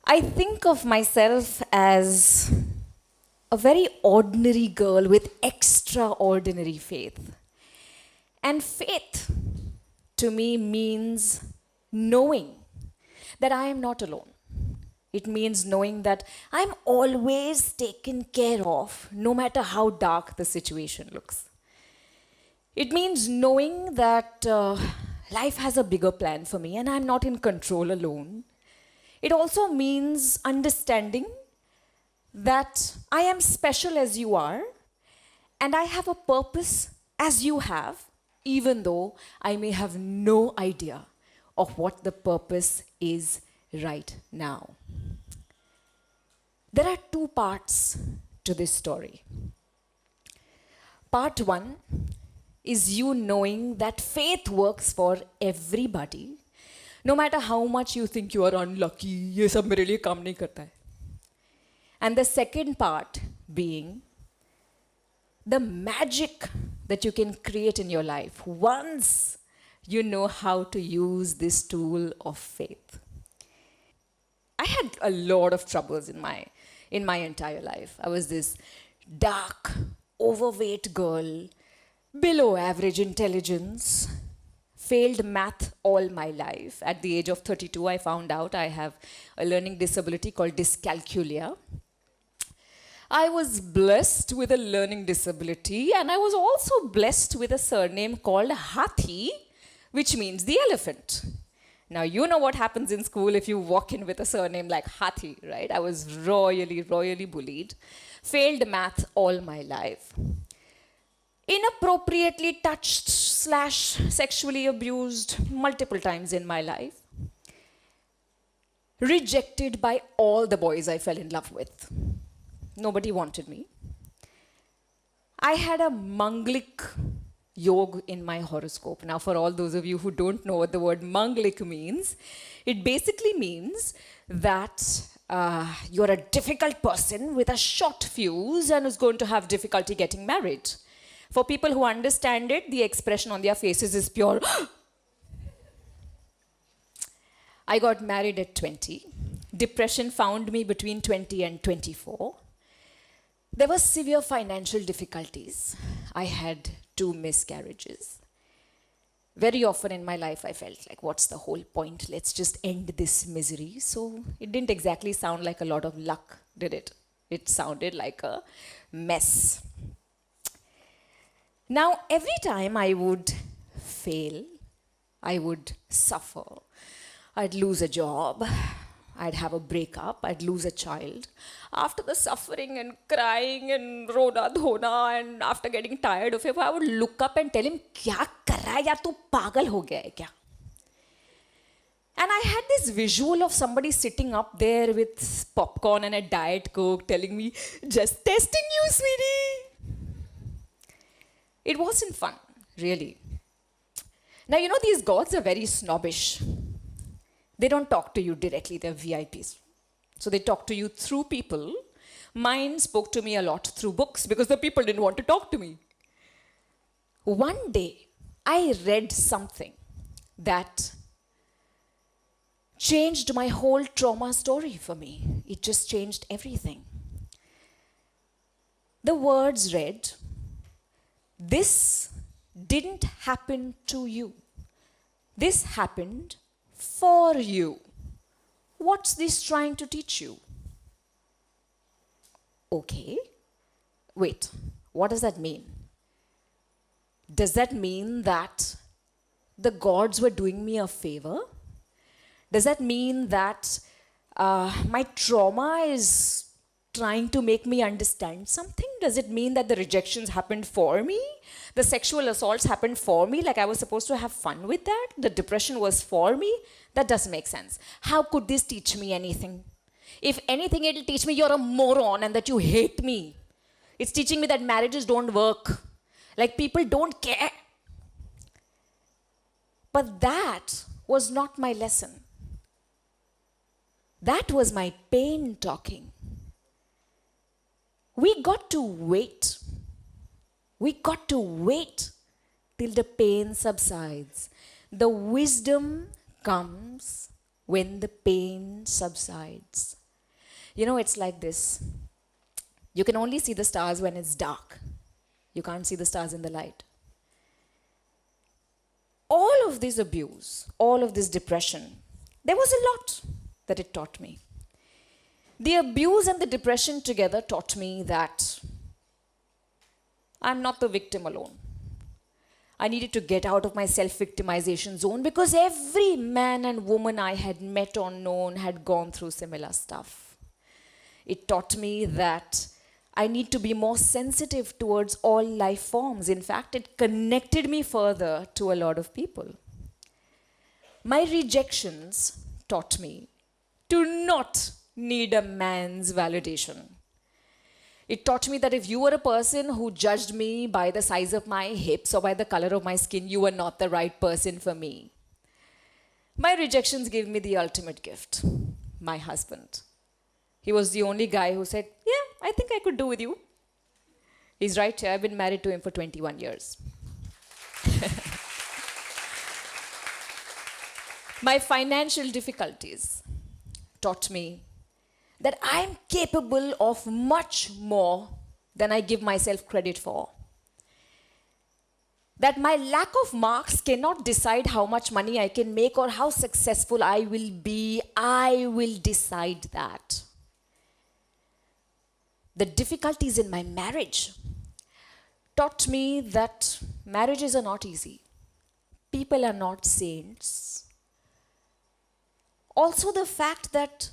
I think of myself as a very ordinary girl with extraordinary faith. And faith to me means knowing that I am not alone. It means knowing that I'm always taken care of, no matter how dark the situation looks. It means knowing that life has a bigger plan for me and I'm not in control alone. It also means understanding that I am special as you are and I have a purpose as you have, even though I may have no idea of what the purpose is right now. There are two parts to this story. Part one is you knowing that faith works for everybody, no matter how much you think you are unlucky, ये सब मेरे लिए काम नहीं करता है. And the second part being the magic that you can create in your life once you know how to use this tool of faith. I had a lot of troubles in my entire life. I was this dark, overweight girl, below average intelligence, failed math all my life. At the age of 32, I found out I have a learning disability called dyscalculia. I was blessed with a learning disability, and I was also blessed with a surname called Hathi, which means the elephant. Now, you know what happens in school if you walk in with a surname like Hathi, right? I was royally bullied. Failed math all my life. Inappropriately touched / sexually abused multiple times in my life. Rejected by all the boys I fell in love with. Nobody wanted me. I had a Manglik Yog in my horoscope. Now, for all those of you who don't know what the word Manglik means, it basically means that you're a difficult person with a short fuse and is going to have difficulty getting married. For people who understand it, the expression on their faces is pure. I got married at 20. Depression found me between 20 and 24. There were severe financial difficulties. I had 2 miscarriages. Very often in my life, I felt like, what's the whole point? Let's just end this misery. So it didn't exactly sound like a lot of luck, did it? It sounded like a mess. Now, every time I would fail, I would suffer. I'd lose a job. I'd have a breakup, I'd lose a child. After the suffering and crying and rona dhona and after getting tired of it, I would look up and tell him, kya kar raha hai yaar, tu pagal ho gaya hai kya? And I had this visual of somebody sitting up there with popcorn and a Diet Coke telling me, just testing you, sweetie. It wasn't fun, really. Now, you know, these gods are very snobbish. They don't talk to you directly, they're VIPs. So they talk to you through people. Mine spoke to me a lot through books because the people didn't want to talk to me. One day, I read something that changed my whole trauma story for me. It just changed everything. The words read, "This didn't happen to you. This happened for you. What's this trying to teach you?" Okay. Wait, what does that mean? Does that mean that the gods were doing me a favor? Does that mean that my trauma is trying to make me understand something? Does it mean that the rejections happened for me? The sexual assaults happened for me, like I was supposed to have fun with that? The depression was for me? That doesn't make sense. How could this teach me anything? If anything, it'll teach me you're a moron and that you hate me. It's teaching me that marriages don't work. Like people don't care. But that was not my lesson. That was my pain talking. We got to wait. We got to wait till the pain subsides. The wisdom comes when the pain subsides. It's like this. You can only see the stars when it's dark. You can't see the stars in the light. All of this abuse, all of this depression, there was a lot that it taught me. The abuse and the depression together taught me that I'm not the victim alone. I needed to get out of my self-victimization zone because every man and woman I had met or known had gone through similar stuff. It taught me that I need to be more sensitive towards all life forms. In fact, it connected me further to a lot of people. My rejections taught me to not need a man's validation. It taught me that if you were a person who judged me by the size of my hips or by the color of my skin, you were not the right person for me. My rejections gave me the ultimate gift, my husband. He was the only guy who said, yeah, I think I could do with you. He's right here. I've been married to him for 21 years. My financial difficulties taught me that I'm capable of much more than I give myself credit for. That my lack of marks cannot decide how much money I can make or how successful I will be. I will decide that. The difficulties in my marriage taught me that marriages are not easy. People are not saints. Also, the fact that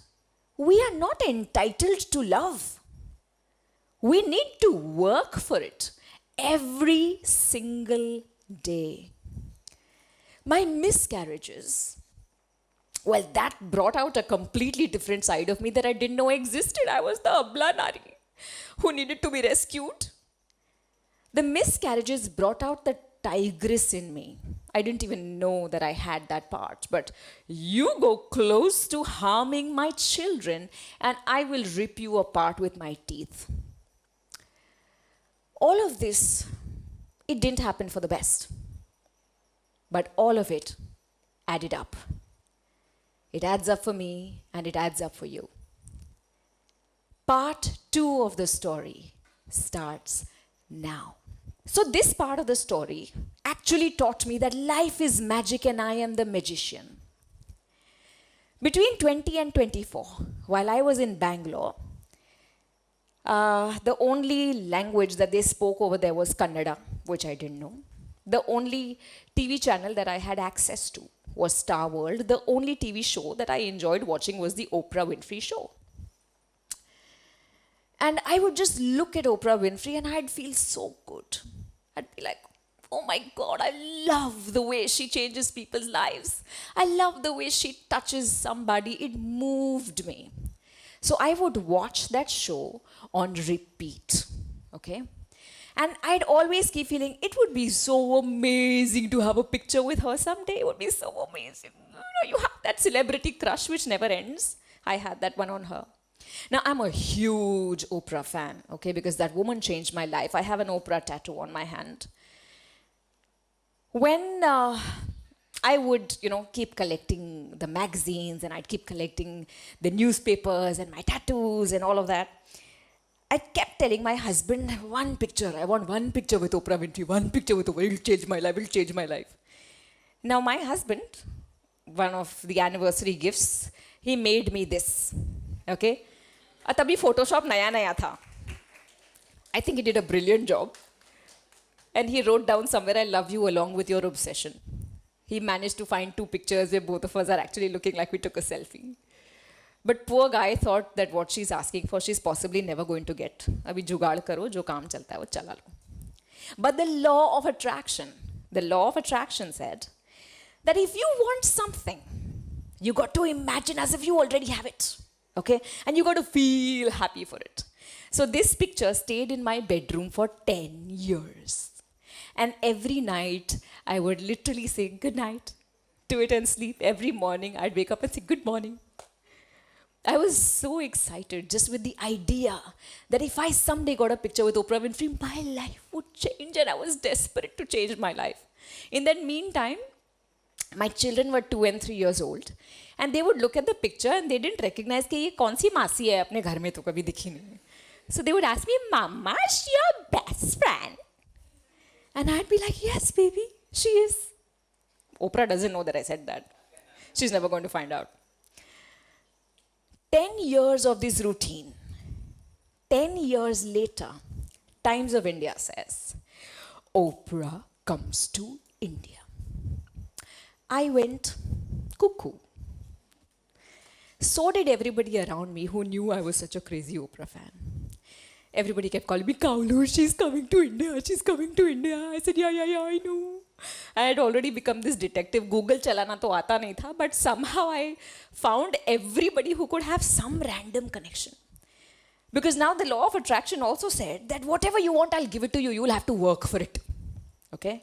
we are not entitled to love. We need to work for it every single day. My miscarriages, well, that brought out a completely different side of me that I didn't know existed. I was the Abla Nari who needed to be rescued. The miscarriages brought out the tigress in me. I didn't even know that I had that part. But you go close to harming my children and I will rip you apart with my teeth. All of this, it didn't happen for the best. But all of it added up. It adds up for me and it adds up for you. Part 2 of the story starts now. So this part of the story actually taught me that life is magic and I am the magician. Between 20 and 24, while I was in Bangalore, the only language that they spoke over there was Kannada, which I didn't know. The only TV channel that I had access to was Star World. The only TV show that I enjoyed watching was the Oprah Winfrey Show. And I would just look at Oprah Winfrey and I'd feel so good. I'd be like, oh my God, I love the way she changes people's lives. I love the way she touches somebody. It moved me. So I would watch that show on repeat, okay? And I'd always keep feeling it would be so amazing to have a picture with her someday. It would be so amazing. You have that celebrity crush which never ends. I had that one on her. Now, I'm a huge Oprah fan, okay, because that woman changed my life. I have an Oprah tattoo on my hand. When I would, keep collecting the magazines and I'd keep collecting the newspapers and my tattoos and all of that, I kept telling my husband, one picture, I want one picture with Oprah Winfrey, one picture with Oprah, it'll change my life, it'll change my life. Now, my husband, one of the anniversary gifts, he made me this, okay? तभी Photoshop नया था. I think he did a brilliant job. And he wrote down somewhere, I love you along with your obsession. He managed to find 2 pictures where both of us are actually looking like we took a selfie. But poor guy thought that what she's asking for, she's possibly never going to get. Abhi jugaad karo, jo kaam chalta hai, wo chala lo. But the law of attraction said that if you want something, you got to imagine as if you already have it. Okay? And you got to feel happy for it. So this picture stayed in my bedroom for 10 years. And every night, I would literally say good night to it and sleep. Every morning, I'd wake up and say good morning. I was so excited just with the idea that if I someday got a picture with Oprah Winfrey, my life would change, and I was desperate to change my life. In that meantime, my children were 2 and 3 years old, And they would look at the picture and they didn't recognize कि ये कौन सी मासी है अपने घर में तो कभी दिखी नहीं. So they would ask me, Mama, is she your best friend? And I'd be like, yes, baby, she is. Oprah doesn't know that I said that. She's never going to find out. 10 years of this routine. 10 years later, Times of India says, Oprah comes to India. I went cuckoo. So did everybody around me who knew I was such a crazy Oprah fan. Everybody kept calling me, Kaulu, she's coming to India, she's coming to India. I said, yeah, I know. I had already become this detective. Google chalana to aata nahi tha, but somehow I found everybody who could have some random connection. Because now the law of attraction also said that whatever you want, I'll give it to you. You'll have to work for it. Okay?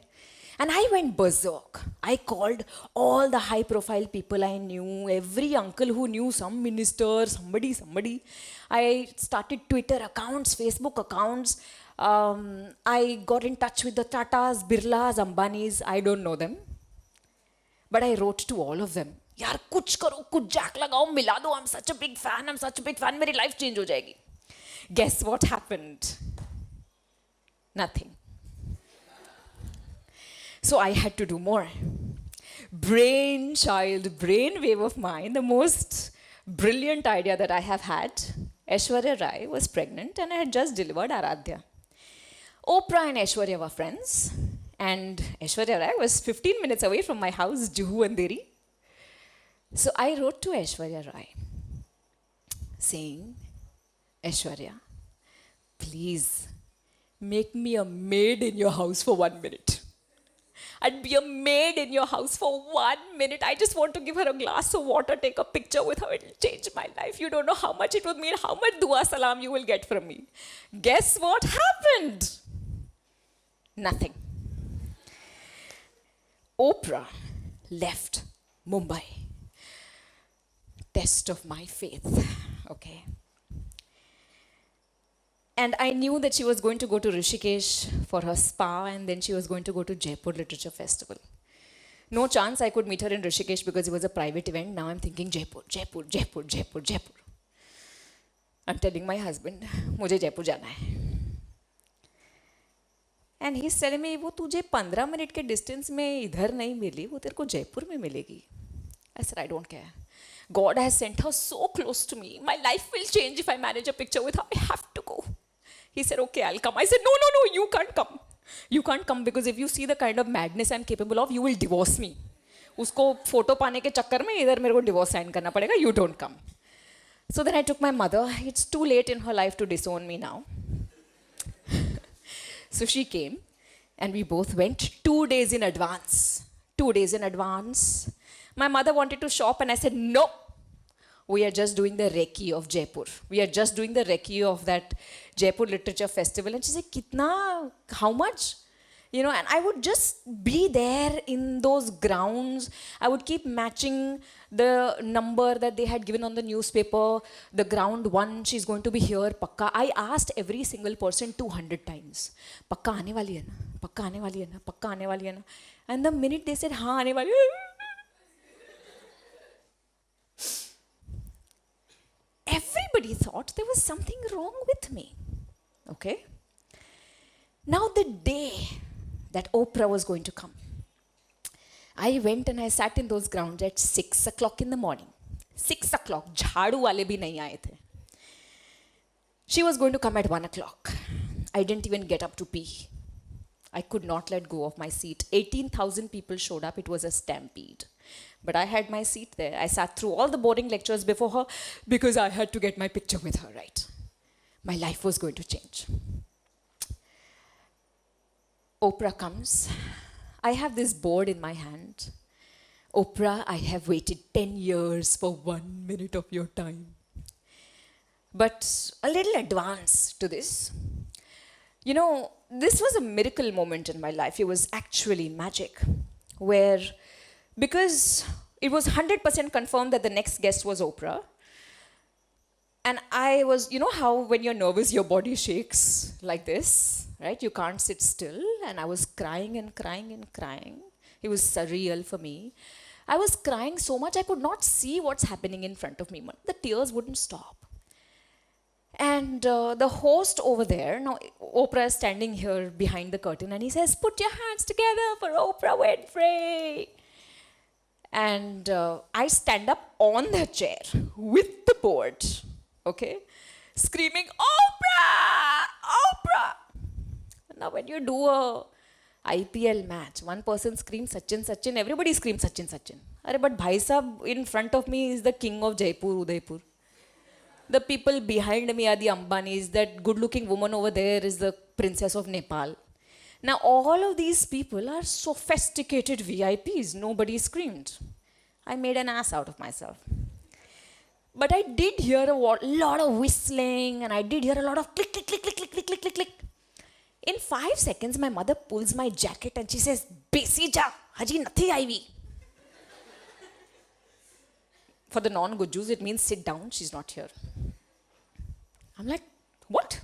And I went berserk. I called all the high profile people I knew, every uncle who knew some minister, somebody. I started Twitter accounts, Facebook accounts. I got in touch with the Tatas, Birlas, Ambanis. I don't know them. But I wrote to all of them. Yaar, kuch karo, kuch jack lagao, mila do. I'm such a big fan. Meri life change ho jayegi. Guess what happened? Nothing. So I had to do more. Brainwave of mine, the most brilliant idea that I have had. Aishwarya Rai was pregnant and I had just delivered Aradhya. Oprah and Aishwarya were friends, and Aishwarya Rai was 15 minutes away from my house, Juhu Andheri. So I wrote to Aishwarya Rai saying, Aishwarya, please make me a maid in your house for 1 minute. I'd be a maid in your house for 1 minute. I just want to give her a glass of water, take a picture with her. It'll change my life. You don't know how much it would mean, how much dua salam you will get from me. Guess what happened? Nothing. Oprah left Mumbai. Test of my faith. Okay. And I knew that she was going to go to Rishikesh for her spa, and then she was going to go to Jaipur Literature Festival. No chance I could meet her in Rishikesh because it was a private event. Now I'm thinking Jaipur. I'm telling my husband, मुझे जयपुर जाना है. And he's telling me, वो तुझे 15 minute के distance में इधर नहीं मिली, वो तेरे को जयपुर में मिलेगी. I said, I don't care. God has sent her so close to me. My life will change if I manage a picture with her. I have to go. He said, okay, I'll come. I said, no, you can't come. You can't come because if you see the kind of madness I'm capable of, you will divorce me. उसको photo पाने के चक्कर में इधर मेरे को divorce sign करना पड़ेगा. You don't come. So then I took my mother. It's too late in her life to disown me now. So she came and we both went 2 days in advance. 2 days in advance. My mother wanted to shop and I said, no. We are just doing the Recce of Jaipur. We are just doing the Recce of that Jaipur Literature Festival. And she said, Kitna? How much? You know, and I would just be there in those grounds. I would keep matching the number that they had given on the newspaper. The ground 1, she's going to be here, pakka. I asked every single person 200 times. Pakka aane wali hai na? Pakka aane wali hai na? Pakka aane wali hai na? And the minute they said, haan aane wali hai, everybody thought there was something wrong with me. Okay? Now the day that Oprah was going to come, I went and I sat in those grounds at 6 o'clock in the morning. 6 o'clock. Jhadu wale bhi nahi aaye the. She was going to come at 1 o'clock. I didn't even get up to pee. I could not let go of my seat. 18,000 people showed up. It was a stampede. But I had my seat there. I sat through all the boring lectures before her because I had to get my picture with her, right? My life was going to change. Oprah comes. I have this board in my hand. Oprah, I have waited 10 years for 1 minute of your time. But a little advance to this. You know, this was a miracle moment in my life. It was actually magic. Where, because it was 100% confirmed that the next guest was Oprah. And I was, you know how when you're nervous, your body shakes like this, right? You can't sit still. And I was crying and crying and crying. It was surreal for me. I was crying so much I could not see what's happening in front of me. The tears wouldn't stop. And the host over there, now Oprah is standing here behind the curtain and he says, "Put your hands together for Oprah Winfrey." And I stand up on the chair with the board, okay, screaming, "Oprah! Oprah!" Now when you do a IPL match, one person screams Sachin, Sachin, everybody screams Sachin, Sachin. Arre, but Bhai Sahab in front of me is the king of Jaipur, Udaipur. The people behind me are the Ambanis. That good-looking woman over there is the princess of Nepal. Now all of these people are sophisticated VIPs. Nobody screamed. I made an ass out of myself. But I did hear a lot of whistling and I did hear a lot of click, click, click, click, click, click, click, click, click. In 5 seconds, my mother pulls my jacket and she says, "Besi ja, haji nathi aivi." For the non-Gujus, it means sit down, she's not here. I'm like, what?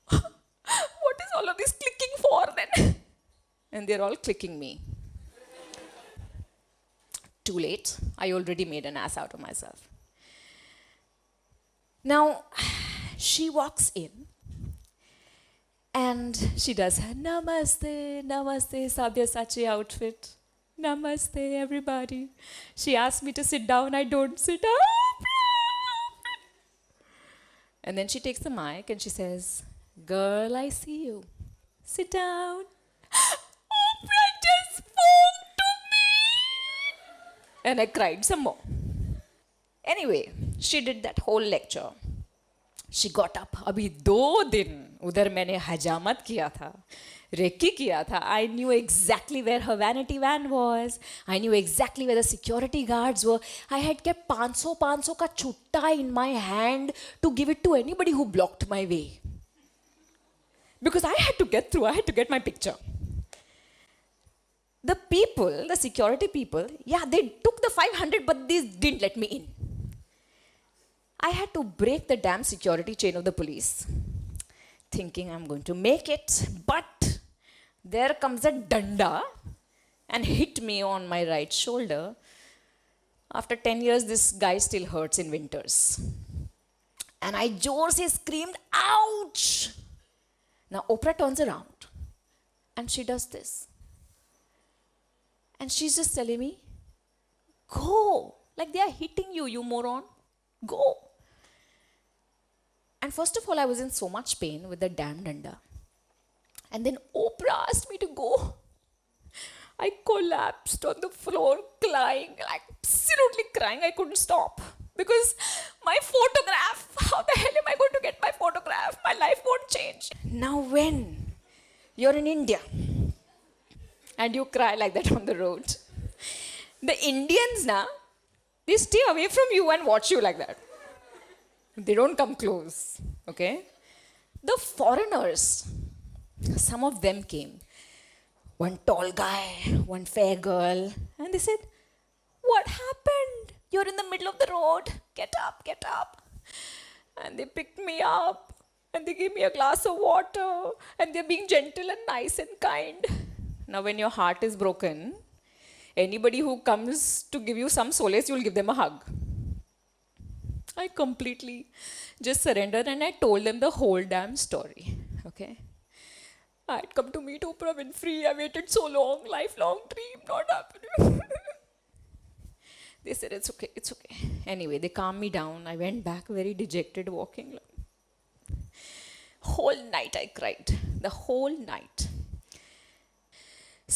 What is all of this clicking for then? And they're all clicking me. Too late, I already made an ass out of myself. Now, she walks in and she does her namaste, namaste, Sabyasachi outfit. Namaste, everybody. She asked me to sit down, I don't sit down. And then she takes the mic and she says, "Girl, I see you. Sit down." Oprah just spoke to me. And I cried some more. Anyway, she did that whole lecture. She got up. अभी 2 दिन उधर मैंने हजामत किया था, recce किया था. I knew exactly where her vanity van was. I knew exactly where the security guards were. I had kept 500 का chutta in my hand to give it to anybody who blocked my way. Because I had to get through. I had to get my picture. The people, the security people, yeah, they took the 500, but they didn't let me in. I had to break the damn security chain of the police, thinking I'm going to make it, but there comes a danda and hit me on my right shoulder. After 10 years, this guy still hurts in winters. And I jor se screamed, "Ouch!" Now Oprah turns around and she does this. And she's just telling me, "Go." Like they are hitting you, you moron. Go. And first of all, I was in so much pain with the damn danda. And then Oprah asked me to go. I collapsed on the floor, crying, like absolutely crying. I couldn't stop. Because my photograph, how the hell am I going to get my photograph? My life won't change. Now when you're in India and you cry like that on the road, the Indians now, they stay away from you and watch you like that. They don't come close, okay? The foreigners, some of them came. One tall guy, one fair girl, and they said, "What happened? You're in the middle of the road. Get up, get up." And they picked me up, and they gave me a glass of water, and they're being gentle and nice and kind. Now, when your heart is broken, anybody who comes to give you some solace, you'll give them a hug. I completely just surrendered and I told them the whole damn story, okay? I had come to meet Oprah Winfrey. I waited so long, lifelong dream, not happening. They said, "It's okay, it's okay." Anyway, they calmed me down. I went back very dejected, walking. Whole night I cried, the whole night.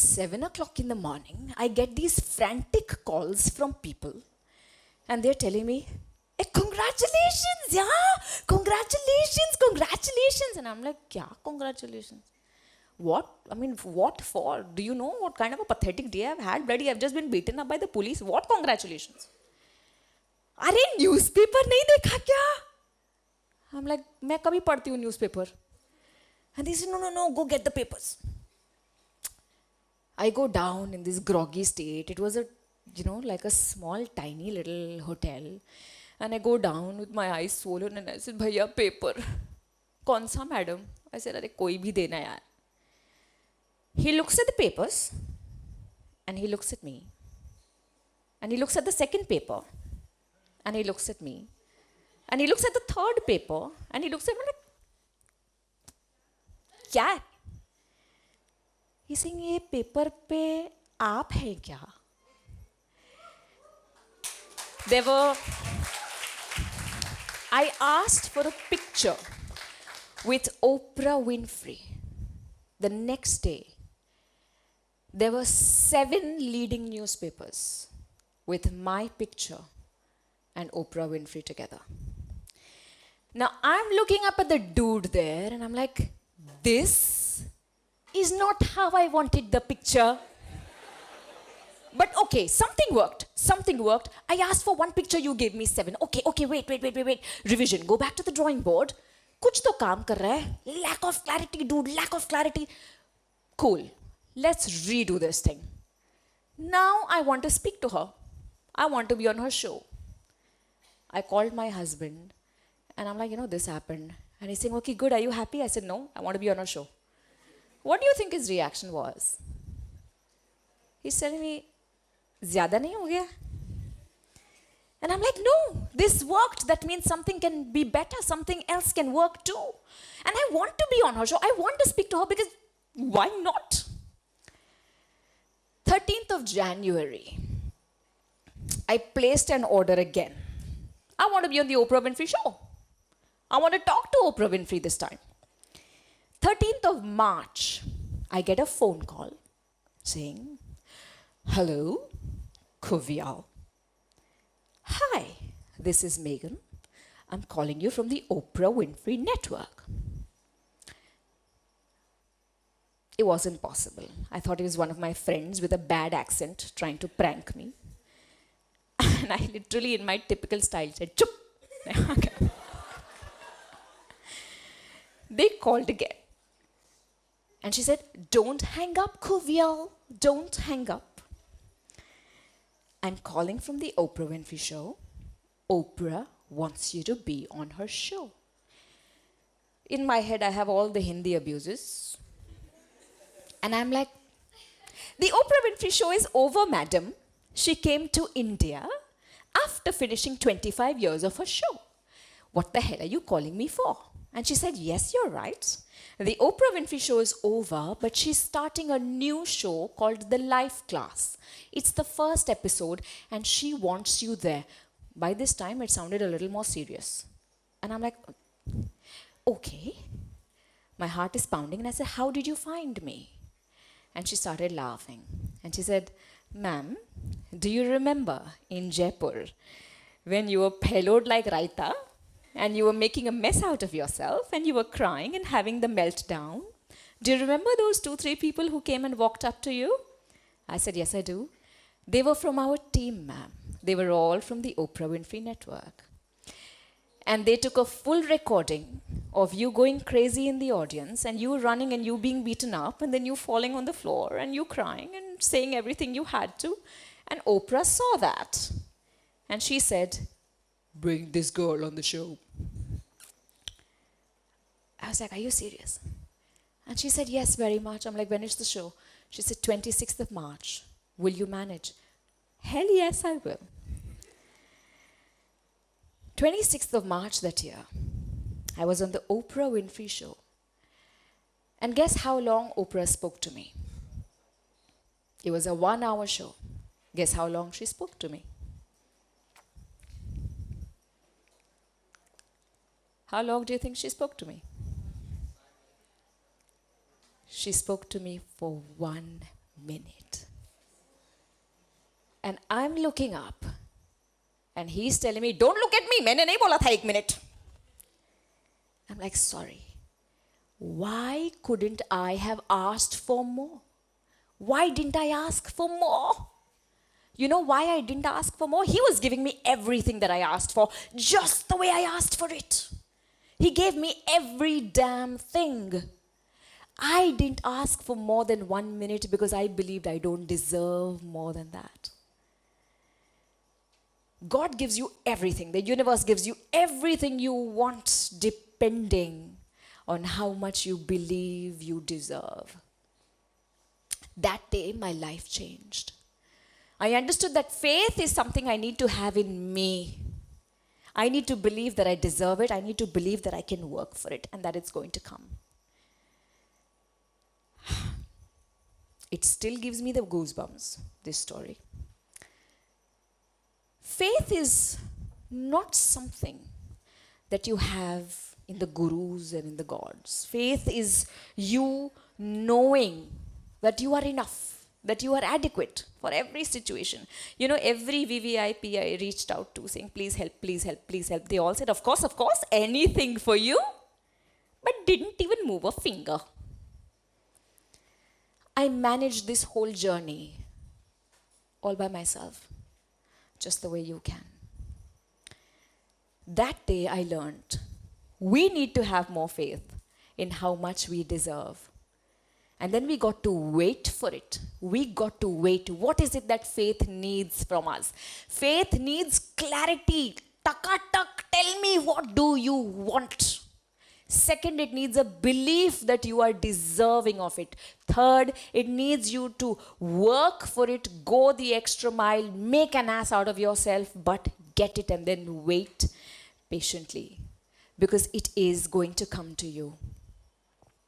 7 o'clock in the morning, I get these frantic calls from people and they're telling me, "Hey, congratulations, yeah, congratulations, congratulations." And I'm like, "Kya congratulations? What? I mean, what for? Do you know what kind of a pathetic day I've had? Bloody, I've just been beaten up by the police. What congratulations?" "Arey, newspaper nahi dekha kya?" I'm like, "मैं कभी पढ़ती हूँ newspaper." And they said, No, go get the papers." I go down in this groggy state. It was like a small, tiny little hotel. And I go down with my eyes swollen and I said, "Bhaiya, paper." "Kaun sa, madam?" I said, "Arey, koi bhi dena yaar." He looks at the papers and he looks at me And he looks at the second paper. And he looks at me. And he looks at the third paper. And he looks at me like, क्या है? He's saying, ये paper पे आप हैं क्या? I asked for a picture with Oprah Winfrey. The next day, there were 7 leading newspapers with my picture and Oprah Winfrey together. Now, I'm looking up at the dude there and I'm like, this is not how I wanted the picture. But okay, something worked. Something worked. I asked for 1 picture, you gave me 7. Okay, wait. Revision. Go back to the drawing board. कुछ तो काम कर रहा है. Lack of clarity, dude. Lack of clarity. Cool. Let's redo this thing. Now I want to speak to her. I want to be on her show. I called my husband and I'm like, this happened. And he's saying, okay, good. Are you happy? I said, no, I want to be on her show. What do you think his reaction was? He's telling me, ज़्यादा नहीं हो गया? And I'm like, no, this worked. That means something can be better. Something else can work too. And I want to be on her show. I want to speak to her because why not? 13th of January, I placed an order again. I want to be on the Oprah Winfrey show. I want to talk to Oprah Winfrey this time. 13th of March, I get a phone call saying, hello, Kuvial. Hi, this is Megan. I'm calling you from the Oprah Winfrey Network. It wasn't possible. I thought it was one of my friends with a bad accent trying to prank me. And I literally, in my typical style, said, chup. They called again. And she said, don't hang up, Kuvial. Don't hang up. I'm calling from the Oprah Winfrey show. Oprah wants you to be on her show. In my head, I have all the Hindi abuses. And I'm like, the Oprah Winfrey show is over, madam. She came to India after finishing 25 years of her show. What the hell are you calling me for? And she said, yes, you're right. The Oprah Winfrey show is over, but she's starting a new show called The Life Class. It's the first episode, and she wants you there. By this time, it sounded a little more serious. And I'm like, okay. My heart is pounding, and I said, how did you find me? And she started laughing. And she said, ma'am, do you remember in Jaipur when you were pillowed like raita and you were making a mess out of yourself and you were crying and having the meltdown? Do you remember those 2-3 people who came and walked up to you? I said, yes, I do. They were from our team, ma'am. They were all from the Oprah Winfrey Network. And they took a full recording of you going crazy in the audience and you running and you being beaten up and then you falling on the floor and you crying and saying everything you had to. And Oprah saw that. And she said, bring this girl on the show. I was like, are you serious? And she said, yes, very much. I'm like, when is the show? She said, 26th of March. Will you manage? Hell yes, I will. 26th of March that year, I was on the Oprah Winfrey show. And guess how long Oprah spoke to me? It was a 1-hour show. Guess how long she spoke to me? How long do you think she spoke to me? She spoke to me for 1 minute. And I'm looking up. And he's telling me, don't look at me. मैंने नहीं बोला था 1 minute. I'm like, sorry. Why couldn't I have asked for more? Why didn't I ask for more? You know why I didn't ask for more? He was giving me everything that I asked for, just the way I asked for it. He gave me every damn thing. I didn't ask for more than 1 minute because I believed I don't deserve more than that. God gives you everything. The universe gives you everything you want, depending on how much you believe you deserve. That day, my life changed. I understood that faith is something I need to have in me. I need to believe that I deserve it. I need to believe that I can work for it and that it's going to come. It still gives me the goosebumps, this story. Faith is not something that you have in the gurus and in the gods. Faith is you knowing that you are enough, that you are adequate for every situation. You know, every VVIP I reached out to saying, please help, please help, please help. They all said, of course, anything for you, but didn't even move a finger. I managed this whole journey all by myself, just the way you can. That day I learned we need to have more faith in how much we deserve. And then we got to wait for it. We got to wait. What is it that faith needs from us? Faith needs clarity. Taka tak, tell me, what do you want? Second, it needs a belief that you are deserving of it. Third, it needs you to work for it, go the extra mile, make an ass out of yourself, but get it and then wait patiently, because it is going to come to you.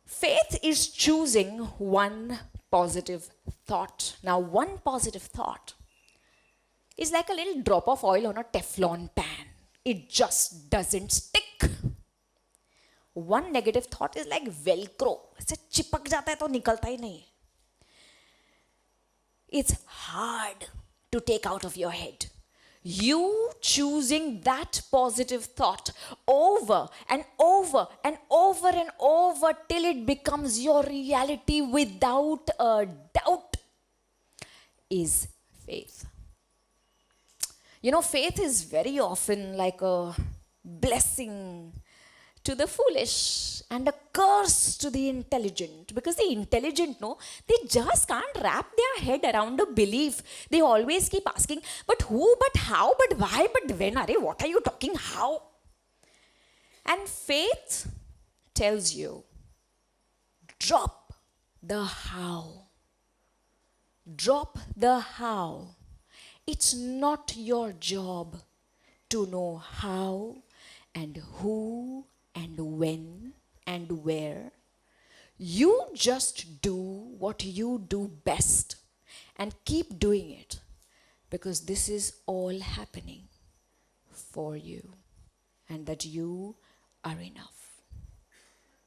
Faith is choosing one positive thought. Now, one positive thought is like a little drop of oil on a Teflon pan. It just doesn't stick. One negative thought is like Velcro. ऐसे चिपक जाता है तो निकलता ही नहीं. It's hard to take out of your head. You choosing that positive thought over and over and over and over till it becomes your reality without a doubt is faith. You know, faith is very often like a blessing to the foolish and a curse to the intelligent, because the intelligent, no, they just can't wrap their head around a belief. They always keep asking, but who, but how, but why, but when? Arey, what are you talking? How? And faith tells you, drop the how. Drop the how. It's not your job to know how and who and when and where. You just do what you do best and keep doing it, because this is all happening for you and that you are enough.